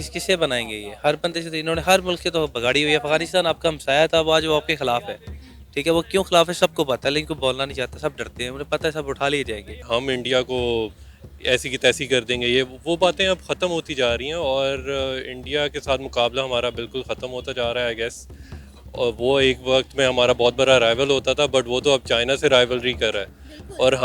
किससे बनाएंगे ये? हर बंदे से तो इन्होंने हर मुल्क से तो बगाड़ी हुई है। अफगानिस्तान आपका हमसाया था, वो आज वो आपके खिलाफ है। ठीक है, वो क्यों खिलाफ है सबको पता है, लेकिन कोई बोलना नहीं चाहता, सब डरते हैं, उन्हें पता है सब उठा लिए जाएंगे। हम इंडिया को ऐसी की तैसी कर देंगे, ये वो बातें अब ख़त्म होती जा रही हैं और इंडिया के साथ मुकाबला हमारा बिल्कुल ख़त्म होता जा रहा है आई गेस। और वो एक वक्त में हमारा बहुत बड़ा राइवल होता था, बट वो तो अब चाइना से राइवलरी कर रहा है और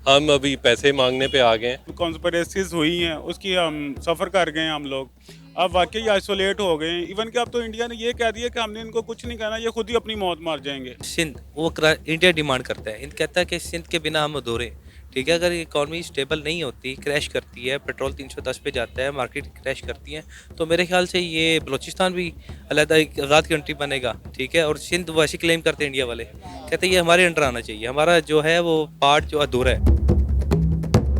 हम अभी पैसे मांगने पे आ गए हैं। कॉन्स्पिरेसीज हुई हैं, उसकी हम सफ़र कर गए हैं हम लोग। अब वाकई आइसोलेट हो गए हैं। इवन कि अब तो इंडिया ने ये कह दिया कि हमने इनको कुछ नहीं कहना, ये खुद ही अपनी मौत मार जाएंगे। सिंध वो इंडिया डिमांड करता है, इंड कहता है कि सिंध के बिना हम अधूरे हैं। ठीक है, अगर इकॉनमी स्टेबल नहीं होती, क्रैश करती है, पेट्रोल 310 पे जाता है, मार्केट क्रैश करती है, तो मेरे ख्याल से ये बलूचिस्तान भी अलग एक आज़ाद कंट्री बनेगा। ठीक है, और सिंध वैसे क्लेम करते हैं इंडिया वाले, कहते हैं ये हमारे अंडर आना चाहिए, हमारा जो है वो पार्ट जो अधूरा है।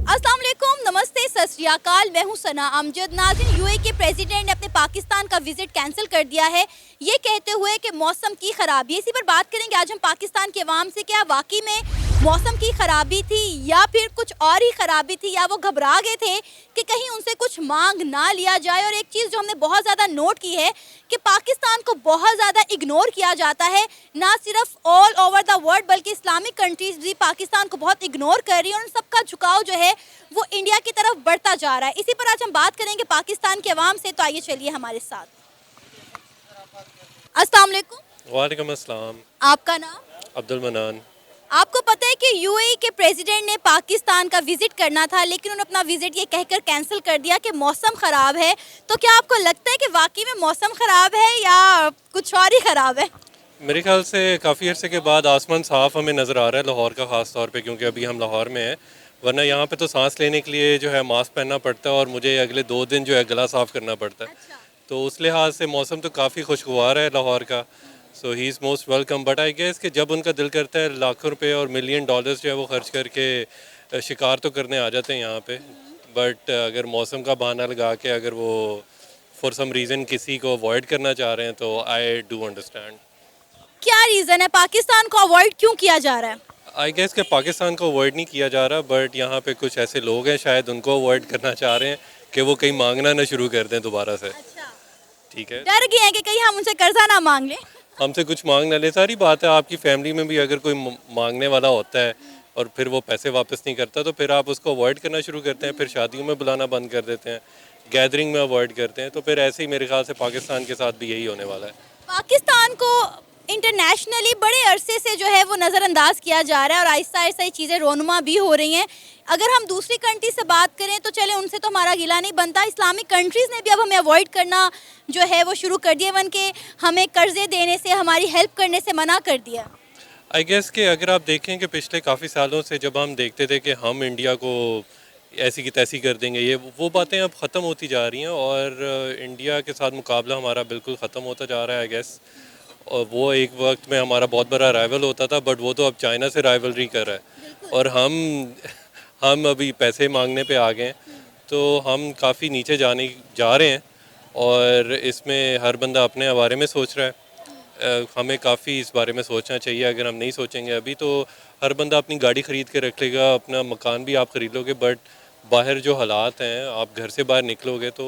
अस्सलाम वालेकुम, नमस्ते, सत श्री अकाल। मैं हूं सना अमजद। नाज़रीन, यूएई के प्रेसिडेंट ने अपने पाकिस्तान का विजिट कैंसिल कर दिया है, ये कहते हुए कि मौसम की खराबी। इसी पर बात करेंगे आज हम पाकिस्तान के अवाम से। क्या वाकई में मौसम की खराबी थी या फिर कुछ और ही खराबी थी, या वो घबरा गए थे कि कहीं उनसे कुछ मांग ना लिया जाए। और एक चीज़ जो हमने बहुत ज़्यादा नोट की है कि पाकिस्तान को बहुत ज़्यादा इग्नोर किया जाता है, ना सिर्फ ऑल ओवर द वर्ल्ड बल्कि इस्लामिक कंट्रीज भी पाकिस्तान को बहुत इग्नोर कर रही है और उन सबका झुकाव जो है वो इंडिया की तरफ बढ़ता जा रहा है। इसी पर आज हम बात करेंगे पाकिस्तान के अवाम से, तो आइए चलिए हमारे साथ। अस्सलाम वालेकुम। वालेकुम अस्सलाम। आपका नाम? अब्दुल मनान। आपको पता है कि यूएई के प्रेसिडेंट ने पाकिस्तान का विजिट करना था, लेकिन उन्होंने अपना विजिट ये कहकर कैंसिल कर दिया कि मौसम ख़राब है। तो क्या आपको लगता है कि वाकई में मौसम ख़राब है या कुछ और ही ख़राब है? मेरे ख्याल से काफ़ी अरसे के बाद आसमान साफ़ हमें नज़र आ रहा है, लाहौर का ख़ास तौर पे, क्योंकि अभी हम लाहौर में हैं। वरना यहाँ पे तो सांस लेने के लिए जो है मास्क पहनना पड़ता है और मुझे अगले 2 दिन जो है गला साफ़ करना पड़ता है। अच्छा। तो उस लिहाज से मौसम तो काफ़ी खुशगवार है लाहौर का। So he is most welcome, but I guess कि जब उनका दिल करता है लाखों रुपए और मिलियन डॉलर्स जो है वो खर्च करके शिकार तो करने आ जाते हैं यहाँ पे। बट अगर मौसम का बहाना लगा के अगर वो फॉर सम रीज़न किसी को अवॉइड करना चाह रहे हैं तो आई डू अंडरस्टैंड। क्या रीज़न है, पाकिस्तान को अवॉइड क्यों किया जा रहा है? आई गेस कि पाकिस्तान को अवॉइड नहीं किया जा रहा, बट यहाँ पे कुछ ऐसे लोग हैं शायद उनको अवॉइड करना चाह रहे हैं कि वो कहीं मांगना ना शुरू कर दें दोबारा से। अच्छा। ठीक है, डर गए हैं कि कहीं हम उनसे कर्जा ना मांग लें। हमसे कुछ मांग ना ले। सारी बात है, आपकी फैमिली में भी अगर कोई मांगने वाला होता है और फिर वो पैसे वापस नहीं करता तो फिर आप उसको अवॉइड करना शुरू करते हैं, फिर शादियों में बुलाना बंद कर देते हैं, गैदरिंग में अवॉइड करते हैं। तो फिर ऐसे ही मेरे ख्याल से पाकिस्तान के साथ भी यही होने वाला है। पाकिस्तान को इंटरनेशनली बड़े अरसे से जो है वो नज़रअंदाज किया जा रहा है और आहिस्ता आहिस्ता ये चीज़ें रोनुमा भी हो रही हैं। अगर हम दूसरी कंट्री से बात करें तो चले, उनसे तो हमारा गिला नहीं बनता। इस्लामिक कंट्रीज़ ने भी अब हमें अवॉइड करना जो है वो शुरू कर दिया, वन के हमें कर्जे देने से, हमारी हेल्प करने से मना कर दिया। आई गेस कि अगर आप देखें कि पिछले काफ़ी सालों से जब हम देखते थे कि हम इंडिया को ऐसी की तैसी कर देंगे, ये वो बातें अब ख़त्म होती जा रही हैं और इंडिया के साथ मुकाबला हमारा बिल्कुल ख़त्म होता जा रहा है आई गेस। और वो एक वक्त में हमारा बहुत बड़ा राइवल होता था, बट वो तो अब चाइना से राइवलरी कर रहा है और हम अभी पैसे मांगने पे आ गए हैं। तो हम काफ़ी नीचे जाने जा रहे हैं और इसमें हर बंदा अपने बारे में सोच रहा है। हमें काफ़ी इस बारे में सोचना चाहिए। अगर हम नहीं सोचेंगे अभी तो हर बंदा अपनी गाड़ी ख़रीद के रख लेगा, अपना मकान भी आप ख़रीद लोगे, बट बाहर जो हालात हैं, आप घर से बाहर निकलोगे तो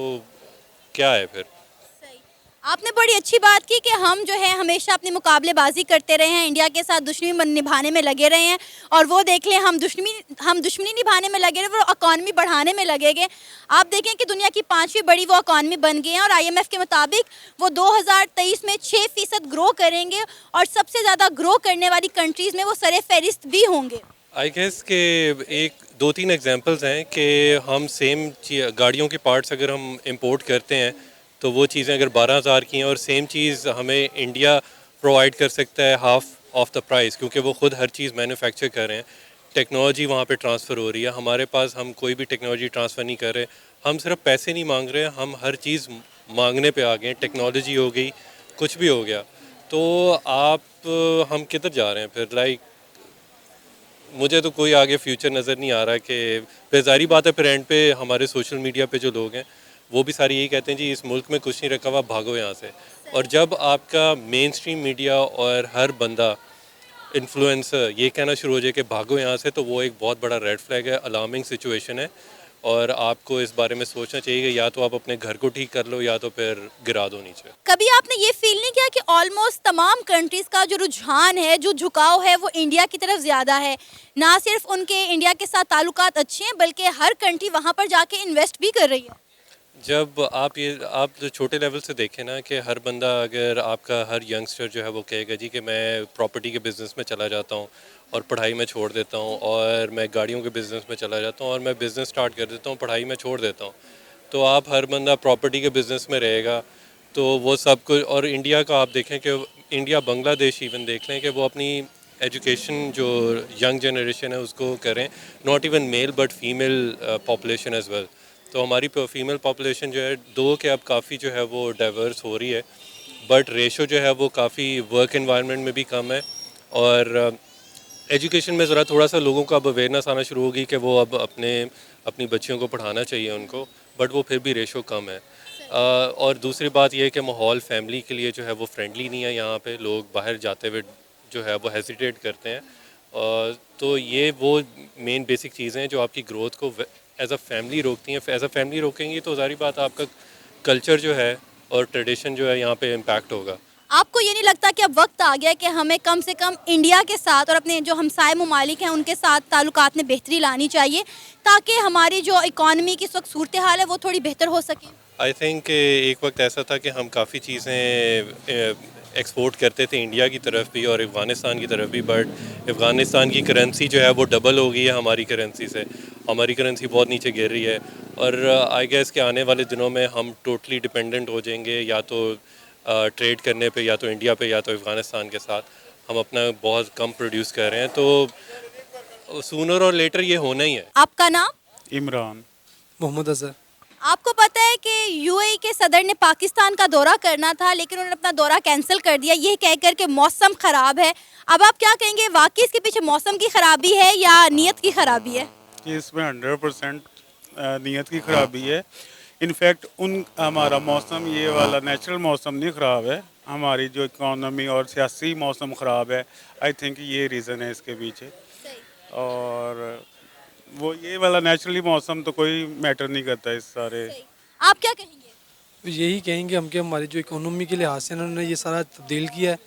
क्या है फिर। सही। आपने बड़ी अच्छी बात की कि हम जो है हमेशा अपनी मुकाबलेबाजी करते रहे हैं, इंडिया के साथ दुश्मनी निभाने में लगे रहे हैं और वो देख लें हम दुश्मनी निभाने में लगे रहे, वो इकॉनमी बढ़ाने में लगे गए। आप देखें कि दुनिया की 5वीं बड़ी वो इकॉनमी बन गई है और आईएमएफ के मुताबिक वो 2023 में 6% ग्रो करेंगे और सबसे ज़्यादा ग्रो करने वाली कंट्रीज़ में वो सरे फहरिस्त भी होंगे। आई गेस के एक 2-3 एग्जांपल्स हैं कि हम सेम गाड़ियों के पार्ट्स अगर हम इंपोर्ट करते हैं तो वो चीज़ें अगर 12,000 की हैं और सेम चीज़ हमें इंडिया प्रोवाइड कर सकता है हाफ ऑफ द प्राइस, क्योंकि वो ख़ुद हर चीज़ मैन्युफैक्चर कर रहे हैं। टेक्नोलॉजी वहाँ पे ट्रांसफ़र हो रही है, हमारे पास हम कोई भी टेक्नोलॉजी ट्रांसफ़र नहीं कर रहे। हम सिर्फ पैसे नहीं मांग रहे हैं, हम हर चीज़ मांगने पे आ गए। टेक्नोलॉजी हो गई, कुछ भी हो गया। तो हम किधर जा रहे हैं फिर? लाइक मुझे तो कोई आगे फ्यूचर नज़र नहीं आ रहा कि फिर ज़ाहिर बात है, फिर एंड पे हमारे सोशल मीडिया पे जो लोग हैं वो भी सारे यही कहते हैं जी इस मुल्क में कुछ नहीं रखा हुआ, भागो यहाँ से। और जब आपका मेन स्ट्रीम मीडिया और हर बंदा इन्फ्लुएंसर ये कहना शुरू हो जाए कि भागो यहाँ से, तो वो एक बहुत बड़ा रेड फ्लैग है, अलार्मिंग सिचुएशन है। और आपको इस बारे में सोचना चाहिए कि या तो आप अपने घर को ठीक कर लो या तो फिर गिरा दो नीचे। कभी आपने ये फील नहीं किया कि ऑलमोस्ट तमाम कंट्रीज का जो रुझान है, जो झुकाव है, वो इंडिया की तरफ ज़्यादा है? ना सिर्फ उनके इंडिया के साथ ताल्लुकात अच्छे हैं, बल्कि हर कंट्री वहाँ पर जाके इन्वेस्ट भी कर रही है। जब आप जो छोटे लेवल से देखें ना कि हर बंदा, अगर आपका हर यंगस्टर जो है वो कहेगा जी कि मैं प्रॉपर्टी के बिज़नेस में चला जाता हूँ और पढ़ाई में छोड़ देता हूँ, और मैं गाड़ियों के बिज़नेस में चला जाता हूँ और मैं बिज़नेस स्टार्ट कर देता हूँ, पढ़ाई में छोड़ देता हूँ, तो आप हर बंदा प्रॉपर्टी के बिज़नेस में रहेगा। तो वो सब कुछ, और इंडिया का आप देखें कि इंडिया बांग्लादेश इवन देख लें कि वो अपनी एजुकेशन जो यंग जनरेशन है उसको करें, not even male but female population as well. तो हमारी फीमेल पॉपुलेशन जो है दो के अब काफ़ी जो है वो डाइवर्स हो रही है, बट रेशो जो है वो काफ़ी वर्क एनवायरनमेंट में भी कम है, और एजुकेशन में ज़रा थोड़ा सा लोगों को अब अवेयरनेस आना शुरू होगी कि वो अब अपनी बच्चियों को पढ़ाना चाहिए उनको, बट वो फिर भी रेशो कम है। और दूसरी बात यह है कि माहौल फैमिली के लिए जो है वो फ्रेंडली नहीं है, यहाँ पे लोग बाहर जाते हुए जो है वो हेजिटेट करते हैं। तो ये वो मेन बेसिक चीज़ें हैं जो आपकी ग्रोथ को एज अ फैमिली रोकती हैं। एज अ फैमिली रोकेंगी तो ज़ाहिर बात आपका कल्चर जो है और ट्रेडिशन जो है यहाँ पे इम्पैक्ट होगा। आपको ये नहीं लगता कि अब वक्त आ गया है कि हमें कम से कम इंडिया के साथ और अपने जो हमसाए ममालिक हैं उनके साथ ताल्लुकात में बेहतरी लानी चाहिए, ताकि हमारी जो इकॉनमी की इस वक्त सूरत हाल है वो थोड़ी बेहतर हो सके? आई थिंक एक वक्त ऐसा था कि हम काफ़ी चीज़ें एक्सपोर्ट करते थे इंडिया की तरफ भी और अफ़गानिस्तान की तरफ भी, बट अफ़गानिस्तान की करेंसी जो है वो डबल हो गई है हमारी करेंसी से। हमारी करेंसी बहुत नीचे गिर रही है, और आई गेस के आने वाले दिनों में हम टोटली डिपेंडेंट हो जाएंगे, या तो ट्रेड करने पे, या तो इंडिया पे, या तो अफ़गानिस्तान के साथ। हम अपना बहुत कम प्रोड्यूस कर रहे हैं, तो सूनर और लेटर ये होना ही है। आपका नाम? इमरान। मोहम्मद अजहर। आपको पता है कि यूएई के सदर ने पाकिस्तान का दौरा करना था, लेकिन उन्होंने अपना दौरा कैंसिल कर दिया, ये कहकर के मौसम ख़राब है। अब आप क्या कहेंगे, वाकई इसके पीछे मौसम की ख़राबी है या नीयत की ख़राबी है? कि इसमें 100% नीयत की ख़राबी है। इनफैक्ट हमारा मौसम ये वाला नेचुरल मौसम नहीं ख़राब है, हमारी जो इकॉनमी और सियासी मौसम ख़राब है। आई थिंक ये रीज़न है इसके पीछे। और वो ये वाला नेचुरली मौसम तो कोई मैटर नहीं करता इस सारे। आप क्या कहेंगे? तो यही कहेंगे हम कि हमारी जो इकोनॉमी के लिहाज से इन्होंने ये सारा तब्दील किया है।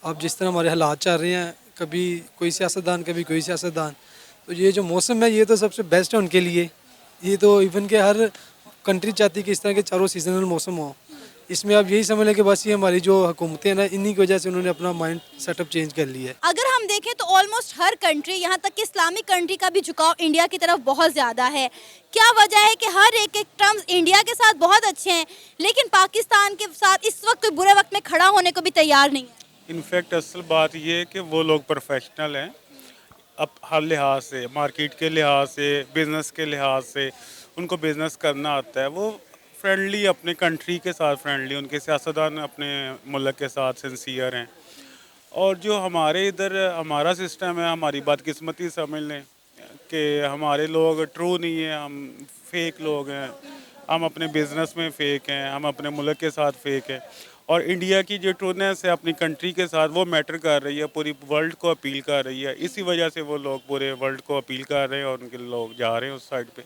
अब जिस तरह हमारे हालात चल रहे हैं, कभी कोई सियासतदान कभी कोई सियासतदान, तो ये जो मौसम है ये तो सबसे बेस्ट है उनके लिए। ये तो इवन के हर कंट्री चाहती है कि इस तरह के चारों सीजनल मौसम हो। इसमें आप यही समझ लें कि बस ये हमारी जो हुकूमतें हैं ना, इन्हीं की वजह से उन्होंने अपना माइंड सेटअप चेंज कर लिया है। अगर हम देखें तो ऑलमोस्ट हर कंट्री, यहाँ तक कि इस्लामिक कंट्री का भी झुकाव इंडिया की तरफ बहुत ज़्यादा है। क्या वजह है कि हर एक टर्म्स इंडिया के साथ बहुत अच्छे हैं, लेकिन पाकिस्तान के साथ इस वक्त कोई बुरे वक्त में खड़ा होने को भी तैयार नहीं है? इनफैक्ट असल बात ये है कि वो लोग प्रोफेशनल हैं, अब हर लिहाज से, मार्केट के लिहाज से, बिज़नेस के लिहाज से उनको बिज़नेस करना आता है। वो फ्रेंडली, अपने कंट्री के साथ फ्रेंडली, उनके सियासतदान अपने मुल्क के साथ सिंसियर हैं। और जो हमारे इधर हमारा सिस्टम है, हमारी बदकिस्मती समझ लें कि हमारे लोग ट्रू नहीं है, हम फेक लोग हैं, हम अपने बिज़नेस में फ़ेक हैं, हम अपने मुल्क के साथ फ़ेक हैं। और इंडिया की जो ट्रूनेस है अपनी कंट्री के साथ, वो मैटर कर रही है, पूरी वर्ल्ड को अपील कर रही है। इसी वजह से वो लोग पूरे वर्ल्ड को अपील कर रहे हैं और उनके लोग जा रहे हैं उस साइड पे।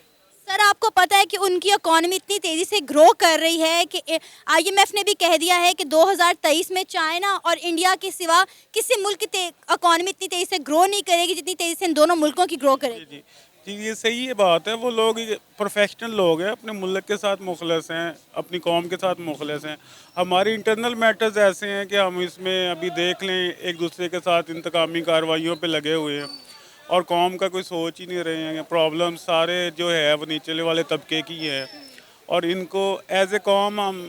सर, आपको पता है कि उनकी इकॉनमी इतनी तेज़ी से ग्रो कर रही है कि आईएमएफ ने भी कह दिया है कि 2023 में चाइना और इंडिया के सिवा किसी मुल्क की इकॉनमी इतनी तेज़ी से ग्रो नहीं करेगी जितनी तेज़ी से इन दोनों मुल्कों की ग्रो करेगी। जी जी, ये सही है बात है। वो लोग प्रोफेशनल लोग हैं, अपने मुल्क के साथ मुखलस हैं, अपनी कौम के साथ मुखलस हैं। हमारी इंटरनल मैटर्स ऐसे हैं कि हम इसमें अभी देख लें, एक दूसरे के साथ इंतकामी कार्रवाइयों पे लगे हुए हैं और कौम का कोई सोच ही नहीं रहे हैं। प्रॉब्लम सारे जो है वो निचले वाले तबके की है और इनको एज ए कौम हम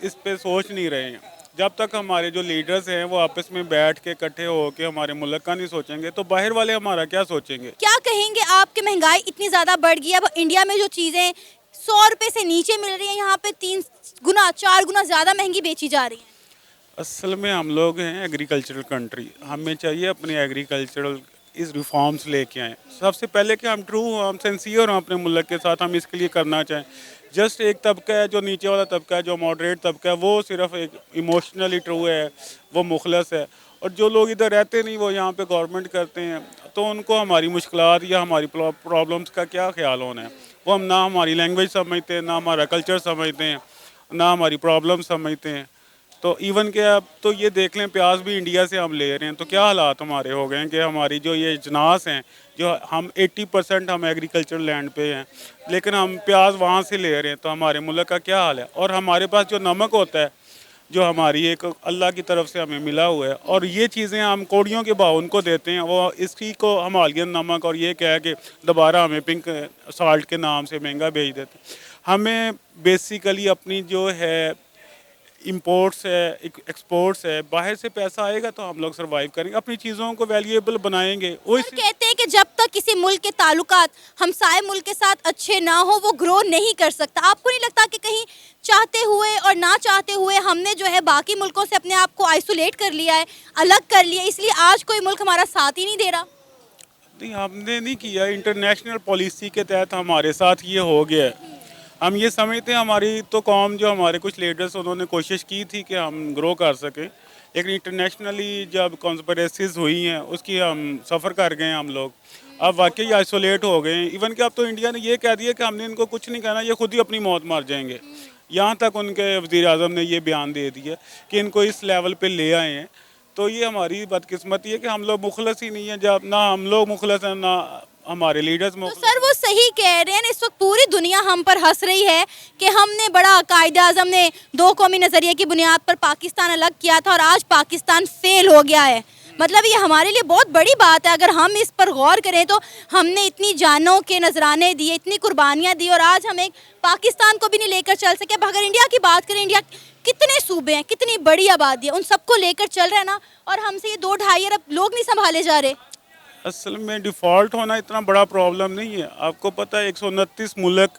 इस पे सोच नहीं रहे हैं। जब तक हमारे जो लीडर्स हैं वो आपस में बैठ के इकट्ठे हो के हमारे मुल्क का नहीं सोचेंगे तो बाहर वाले हमारा क्या सोचेंगे? क्या कहेंगे आप कि महंगाई इतनी ज़्यादा बढ़ गई है, अब इंडिया में जो चीज़ें 100 रुपये से नीचे मिल रही हैं, यहाँ पे 3 गुना 4 गुना ज़्यादा महंगी बेची जा रही हैं। असल में हम लोग हैं एग्रीकल्चरल कंट्री, हमें चाहिए अपने एग्रीकल्चरल इस रिफॉर्म्स लेके आएँ। सबसे पहले कि हम ट्रू हों, हम सिंसियर हों अपने मुल्क के साथ, हम इसके लिए करना चाहें। जस्ट एक तबका है जो नीचे वाला तबका है, जो मॉडरेट तबका है, वो सिर्फ एक इमोशनली ट्रू है, वो मुखलस है। और जो लोग इधर रहते नहीं वो यहाँ पे गवर्नमेंट करते हैं, तो उनको हमारी मुश्किलात या हमारी प्रॉब्लम्स का क्या ख्याल होना है? वो हम ना हमारी लैंग्वेज समझते हैं, ना हमारा कल्चर समझते हैं, ना हमारी प्रॉब्लम समझते हैं। तो इवन के अब तो ये देख लें, प्याज भी इंडिया से हम ले रहे हैं, तो क्या हालात हमारे हो गए हैं कि हमारी जो ये अजनास हैं, जो हम 80% हम एग्रीकल्चर लैंड पे हैं, लेकिन हम प्याज वहाँ से ले रहे हैं, तो हमारे मुल्क का क्या हाल है। और हमारे पास जो नमक होता है, जो हमारी एक अल्लाह की तरफ से हमें मिला हुआ है, और ये चीज़ें हम कौड़ियों के भाव उनको देते हैं, वो इसी को हिमालयन नमक और ये कह के दोबारा हमें पिंक साल्ट के नाम से महंगा बेच देते हैं। हमें बेसिकली अपनी जो है इंपोर्ट्स है, एक्सपोर्ट्स है, बाहर से पैसा आएगा तो हम लोग सर्वाइव करेंगे, अपनी चीज़ों को वैल्यूएबल बनाएंगे। वो सर कहते हैं कि जब तक किसी मुल्क के ताल्लुकात हमसाए मुल्क के साथ अच्छे ना हो वो ग्रो नहीं कर सकता। आपको नहीं लगता कि कहीं चाहते हुए और ना चाहते हुए हमने जो है बाकी मुल्कों से अपने आप को आइसोलेट कर लिया है, अलग कर लिया, इसलिए आज कोई मुल्क हमारा साथ ही नहीं दे रहा? नहीं, हमने नहीं किया, इंटरनेशनल पॉलिसी के तहत हमारे साथ ये हो गया है। हम ये समझते हैं, हमारी तो कौम जो हमारे कुछ लीडर्स उन्होंने कोशिश की थी कि हम ग्रो कर सकें, लेकिन इंटरनेशनली जब कॉन्स्पिरेसीज हुई हैं उसकी हम सफ़र कर गए हैं हम लोग। अब वाकई आइसोलेट हो गए हैं। इवन कि अब तो इंडिया ने ये कह दिया कि हमने इनको कुछ नहीं कहना, ये खुद ही अपनी मौत मार जाएंगे। यहाँ तक उनके वज़ीर आज़म ने ये बयान दे दिया कि इनको इस लेवल पे ले आए हैं। तो ये हमारी बदकिस्मती है कि हम लोग मुखलस ही नहीं है, जब ना हम लोग मुखलस हैं ना हमारे लीडर्स तो मुखलस। सर वो सही कह रहे हैं, इस वक्त पूरी दुनिया हम पर हंस रही है कि हमने बड़ा कायदे आज़म ने दो कौमी नज़रिए की बुनियाद पर पाकिस्तान अलग किया था और आज पाकिस्तान फेल हो गया है। मतलब ये हमारे लिए बहुत बड़ी बात है। अगर हम इस पर गौर करें तो हमने इतनी जानों के नजराने दिए, इतनी कुर्बानियाँ दी और आज हम एक पाकिस्तान को भी नहीं लेकर चल सके। अब अगर इंडिया की बात करें, इंडिया कितने सूबे हैं, कितनी बड़ी आबादी है, उन सबको लेकर चल रहे हैं ना, और हमसे ये 2-2.5 अरब लोग नहीं संभाले जा रहे। असल में डिफ़ॉल्ट होना इतना बड़ा प्रॉब्लम नहीं है। आपको पता है 129 मुल्क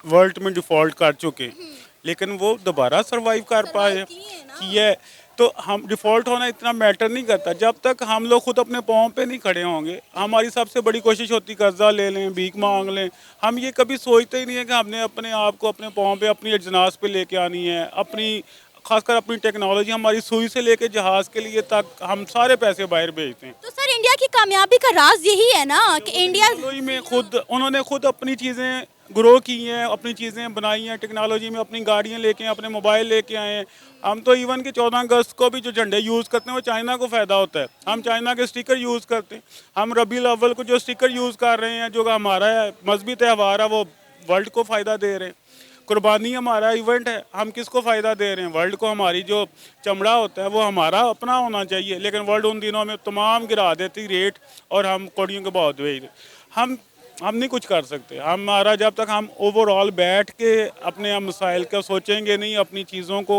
वर्ल्ड में डिफ़ॉल्ट कर चुके हैं, लेकिन वो दोबारा सर्वाइव कर पाए किए। तो हम डिफ़ॉल्ट होना इतना मैटर नहीं करता जब तक हम लोग खुद अपने पाँव पे नहीं खड़े होंगे। हमारी सबसे बड़ी कोशिश होती कर्जा ले लें, भीख मांग लें। हम ये कभी सोचते ही नहीं है कि हमने अपने आप को अपने पाँव पे, अपनी अजनास पे लेके आनी है। अपनी खासकर अपनी टेक्नोलॉजी, हमारी सुई से लेके जहाज़ के लिए तक हम सारे पैसे बाहर भेजते हैं। तो सर इंडिया की कामयाबी का राज यही है ना कि इंडिया टेक्नोलॉजी में उन्होंने खुद अपनी चीज़ें ग्रो की हैं, अपनी चीज़ें बनाई हैं टेक्नोलॉजी में, अपनी गाड़ियाँ लेके, अपने मोबाइल लेके आए हैं। हम तो इवन कि 14 अगस्त को भी जो झंडे यूज़ करते हैं वो चाइना को फ़ायदा होता है। हम चाइना के स्टिकर यूज़ करते हैं। हम रबीउल अव्वल को जो स्टिकर यूज़ कर रहे हैं, जो हमारा मजहबी त्यौहार है, वो वर्ल्ड को फ़ायदा दे रहे हैं। कुर्बानी हमारा इवेंट है, हम किसको फ़ायदा दे रहे हैं? वर्ल्ड को। हमारी जो चमड़ा होता है वो हमारा अपना होना चाहिए, लेकिन वर्ल्ड उन दिनों में तमाम गिरा देती रेट और हम कौड़ियों के बहुत भेज। हम नहीं कुछ कर सकते। हमारा जब तक हम ओवरऑल बैठ के अपने हम मसाइल का सोचेंगे नहीं, अपनी चीज़ों को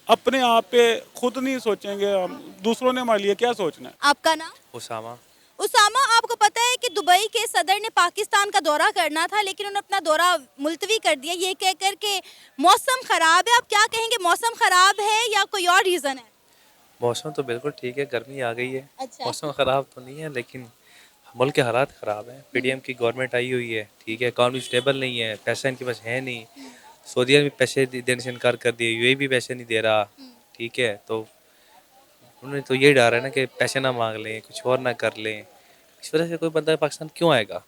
अपने आप पे खुद नहीं सोचेंगे, हम दूसरों ने हमारे लिए क्या सोचना है। आपका नाम? उसामा। उसामा, आपको पता है कि दुबई के सदर ने पाकिस्तान का दौरा करना था, लेकिन उन्होंने अपना दौरा मुलतवी कर दिया ये कहकर के मौसम ख़राब है। आप क्या कहेंगे, मौसम ख़राब है या कोई और रीज़न है? मौसम तो बिल्कुल ठीक है, गर्मी आ गई है। अच्छा। मौसम ख़राब तो नहीं है, लेकिन मुल्क के हालात ख़राब हैं। पीडीएम की गवर्नमेंट आई हुई है, ठीक है, इकॉनमी स्टेबल नहीं है, पैसा इनके पास है नहीं। सऊदीया भी पैसे देने से इनकार कर दिए, यूएई भी पैसे नहीं दे रहा, ठीक है। तो उन्होंने तो ये डर है ना कि पैसे ना मांग लें, कुछ और ना कर लें। इस वजह से कोई बंदा पाकिस्तान क्यों आएगा?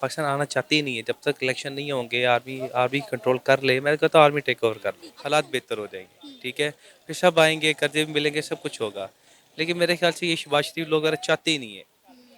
पाकिस्तान आना चाहती ही नहीं है। जब तक इलेक्शन नहीं होंगे, आर्मी कंट्रोल कर ले, मैं कहता हूँ आर्मी टेक ओवर कर ले, हालात बेहतर हो जाएंगे, ठीक है। फिर सब आएंगे, कर्जे भी मिलेंगे, सब कुछ होगा। लेकिन मेरे ख्याल से ये शहबाज शरीफ लोग अगर चाहते ही नहीं है,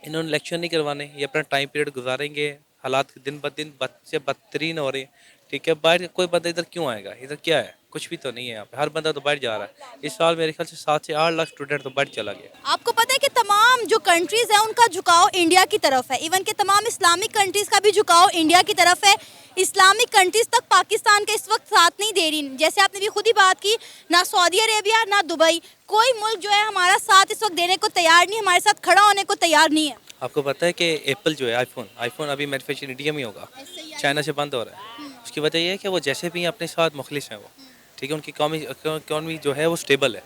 इन्होंने इलेक्शन नहीं करवाने, ये अपना टाइम पीरियड गुजारेंगे। हालात दिन ब दिन बद से बदतरीन हो रहे हैं, ठीक है। बाहर कोई बंदा इधर क्यों आएगा? इधर क्या है? कुछ भी तो नहीं है यहाँ पे। हर बंदा तो बाहर जा रहा है। इस साल मेरे ख्याल से 7 से 8 लाख स्टूडेंट तो बाहर चला गया। आपको पता है कि तमाम जो कंट्रीज़ हैं उनका झुकाव इंडिया की तरफ है। इवन के तमाम इस्लामिक कंट्रीज़ का भी झुकाव इंडिया की तरफ है। इस्लामिक कंट्रीज़ तक पाकिस्तान का इस वक्त साथ नहीं दे रही। जैसे आपने भी खुद ही बात की, ना सऊदी अरेबिया ना दुबई, कोई मुल्क जो है हमारा साथ इस वक्त देने को तैयार नहीं, हमारे साथ खड़ा होने को तैयार नहीं है। आपको पता है कि एप्पल जो है आईफोन अभी मैन्युफैक्चर इंडिया में होगा, चाइना से बंद हो रहा है। उसकी वजह यह है कि वो जैसे भी अपने साथ मुखलिस हैं वो, ठीक है, उनकी इकॉनमी जो है वो स्टेबल है।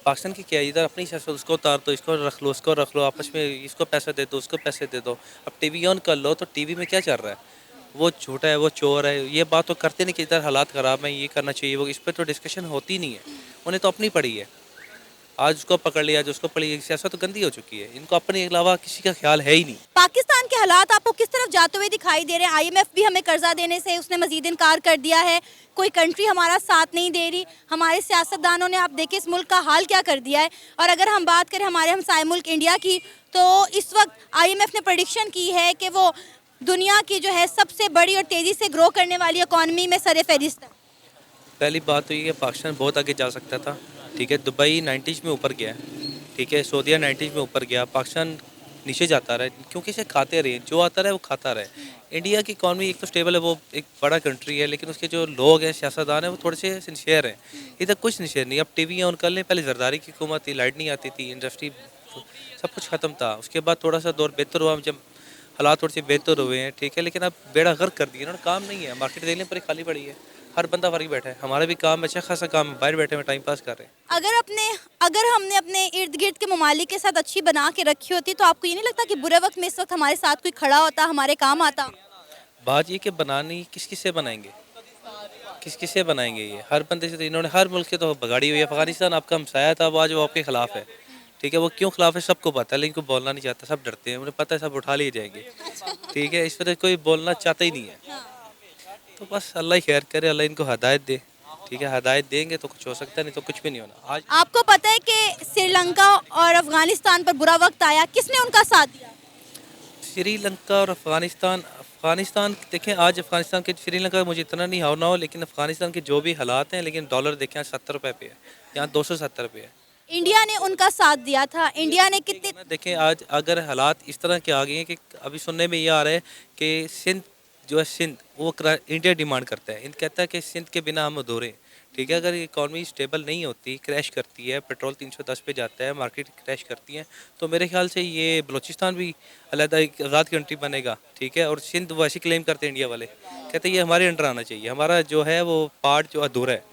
पाकिस्तान की क्या है, इधर अपनी सियासत, उसको उतार दो, इसको रख लो, उसको रख लो, आपस में इसको पैसा दे दो, उसको पैसे दे दो। अब टीवी ऑन कर लो तो टीवी में क्या चल रहा है? वो झूठा है, वो चोर है, ये बात तो करते नहीं कि इधर हालात ख़राब हैं, ये करना चाहिए, वो इस पर तो डिस्कशन होती नहीं है। उन्हें तो अपनी पड़ी है। आज उसको पकड़ लिया, जो उसको पकड़ लिया, सियासत तो गंदी हो चुकी है, इनको अपने अलावा किसी का ख्याल है ही नहीं। पाकिस्तान के हालात आपको किस तरफ जाते हुए दिखाई दे रहे हैं? आईएमएफ भी हमें कर्जा देने से उसने मजीद इनकार कर दिया है, कोई कंट्री हमारा साथ नहीं दे रही, हमारे सियासतदानों ने आप देखिए इस मुल्क का हाल क्या कर दिया है। और अगर हम बात करें हमारे हमसाए मुल्क इंडिया की, तो इस वक्त आईएमएफ ने प्रेडिक्शन की है कि वो दुनिया की जो है सबसे बड़ी और तेज़ी से ग्रो करने वाली इकॉनमी में सर फहरिस्त है। पहली बात तो ये कि पाकिस्तान बहुत आगे जा सकता था, ठीक है, दुबई 90s में ऊपर गया, ठीक है, सऊदीया 90s में ऊपर गया, पाकिस्तान नीचे जाता रहा क्योंकि इसे खाते रहे, जो आता रहे वो खाता रहे। इंडिया की इकॉनमी एक तो स्टेबल है, वो एक बड़ा कंट्री है, लेकिन उसके जो लोग हैं, सियासतदान हैं, वो थोड़े से सिंसियर हैं। इधर कुछ सिंसियर नहीं। अब टीवी ऑन कर लें, पहले जरदारी की हुकूमत थी, लाइट नहीं आती थी, इंडस्ट्री सब कुछ ख़त्म था। उसके बाद थोड़ा सा दौर बेहतर हुआ, जब हालात थोड़े से बेहतर हुए हैं, ठीक है, लेकिन अब बेड़ा गर्क कर दिया ना, काम नहीं है, मार्केट देखने पर ही खाली पड़ी है, हर बंदा फर्क बैठा है। हमारा भी काम अच्छा खासा काम है, बाहर बैठे हुए टाइम पास कर रहे हैं। अगर हमने अपने इर्द गिर्द के ममालिक के साथ अच्छी बना के रखी होती, तो आपको ये नहीं लगता कि बुरे वक्त में इस वक्त हमारे साथ कोई खड़ा होता, हमारे काम आता? बात ये कि बनानी किस किस से बनाएंगे, किस किस से बनाएंगे, ये हर बंदे से तो इन्होंने हर मुल्क से तो बगाड़ी हुई है। अफगानिस्तान आपका हमसाया था, वो आज वो आपके खिलाफ है, ठीक है, वो क्यों खिलाफ है सबको पता है, लेकिन कोई बोलना नहीं चाहता, सब डरते हैं, उन्हें पता है सब उठा लिए जाएंगे, ठीक है, इस वजह कोई बोलना चाहता ही नहीं है। तो बस अल्लाह ही खैर करे, अल्लाह इनको हदायत दे, ठीक है, हदायत देंगे तो कुछ हो सकता है, नहीं तो कुछ भी नहीं होना। आज आपको पता है कि श्रीलंका और अफगानिस्तान पर बुरा वक्त आया, किसने उनका साथ दिया? श्रीलंका और अफगानिस्तान देखें, आज अफगानिस्तान के श्रीलंका का मुझे इतना नहीं हो ना हो, लेकिन अफगानिस्तान के जो भी हालात हैं, लेकिन डॉलर देखें आज 70 रुपये पे है, यहाँ 270 रुपये है। इंडिया ने उनका साथ दिया था, इंडिया ने कितने देखें आज अगर हालात इस तरह के आ गए हैं कि अभी सुनने में ये आ रहा है कि सिंध जो है, सिंध वो इंडिया डिमांड करता है, इन कहता है कि सिंध के बिना हम अधूरे हैं, ठीक है। अगर इकॉनमी स्टेबल नहीं होती, क्रैश करती है, पेट्रोल 310 पे जाता है, मार्केट क्रैश करती है, तो मेरे ख्याल से ये बलूचिस्तान भी अलग एक आज़ाद कंट्री बनेगा, ठीक है। और सिंध वो ऐसी क्लेम करते हैं इंडिया वाले, कहते हैं ये हमारे अंडर आना चाहिए, हमारा जो है वो पार्ट जो अधूरा है,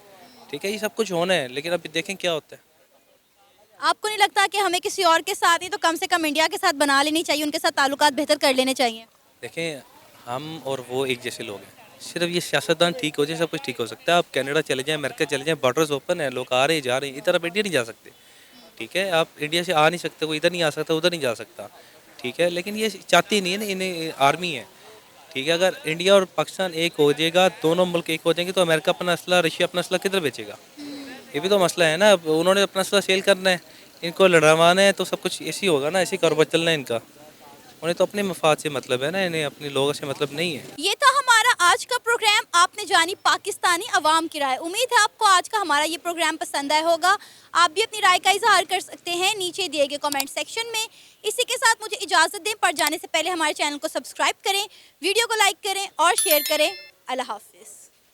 ठीक है। ये सब कुछ होना है, लेकिन अभी देखें क्या होता है। आपको नहीं लगता कि हमें किसी और के साथ नहीं तो कम से कम इंडिया के साथ बना लेनी चाहिए, उनके साथ ताल्लुकात बेहतर कर लेने चाहिए? देखें हम और वो एक जैसे लोग हैं, सिर्फ ये सियासतदान ठीक हो जाए सब कुछ ठीक हो सकता है। आप कनाडा चले जाएं, अमेरिका चले जाएं, बॉर्डर्स ओपन है, लोग आ रहे जा रहे हैं, इधर आप इंडिया नहीं जा सकते, ठीक है। आप इंडिया से आ नहीं सकते, कोई इधर नहीं आ सकता, उधर नहीं जा सकता, ठीक है। लेकिन ये चाहती नहीं है ना, इन्हें आर्मी है, ठीक है। अगर इंडिया और पाकिस्तान एक हो जाएगा, दोनों मुल्क एक हो जाएंगे, तो अमेरिका अपना असला, रशिया अपना असला किधर बेचेगा? ये भी तो मसला है ना। उन्होंने अपना असला सेल करना है, इनको लड़वाना है, तो सब कुछ ऐसी होगा ना, ऐसी कारोबार चलना है इनका। उन्हें तो अपने मफाद से मतलब है ना, इन्हें अपने लोगों से मतलब नहीं है। ये था हमारा आज का प्रोग्राम, आपने जानी पाकिस्तानी अवाम की राय। उम्मीद है आपको आज का हमारा ये प्रोग्राम पसंद आया होगा। आप भी अपनी राय का इजहार कर सकते हैं नीचे दिए गए कमेंट सेक्शन में। इसी के साथ मुझे इजाज़त दें, पर जाने से पहले हमारे चैनल को सब्सक्राइब करें, वीडियो को लाइक करें और शेयर करें। अल्लाह हाफिज़।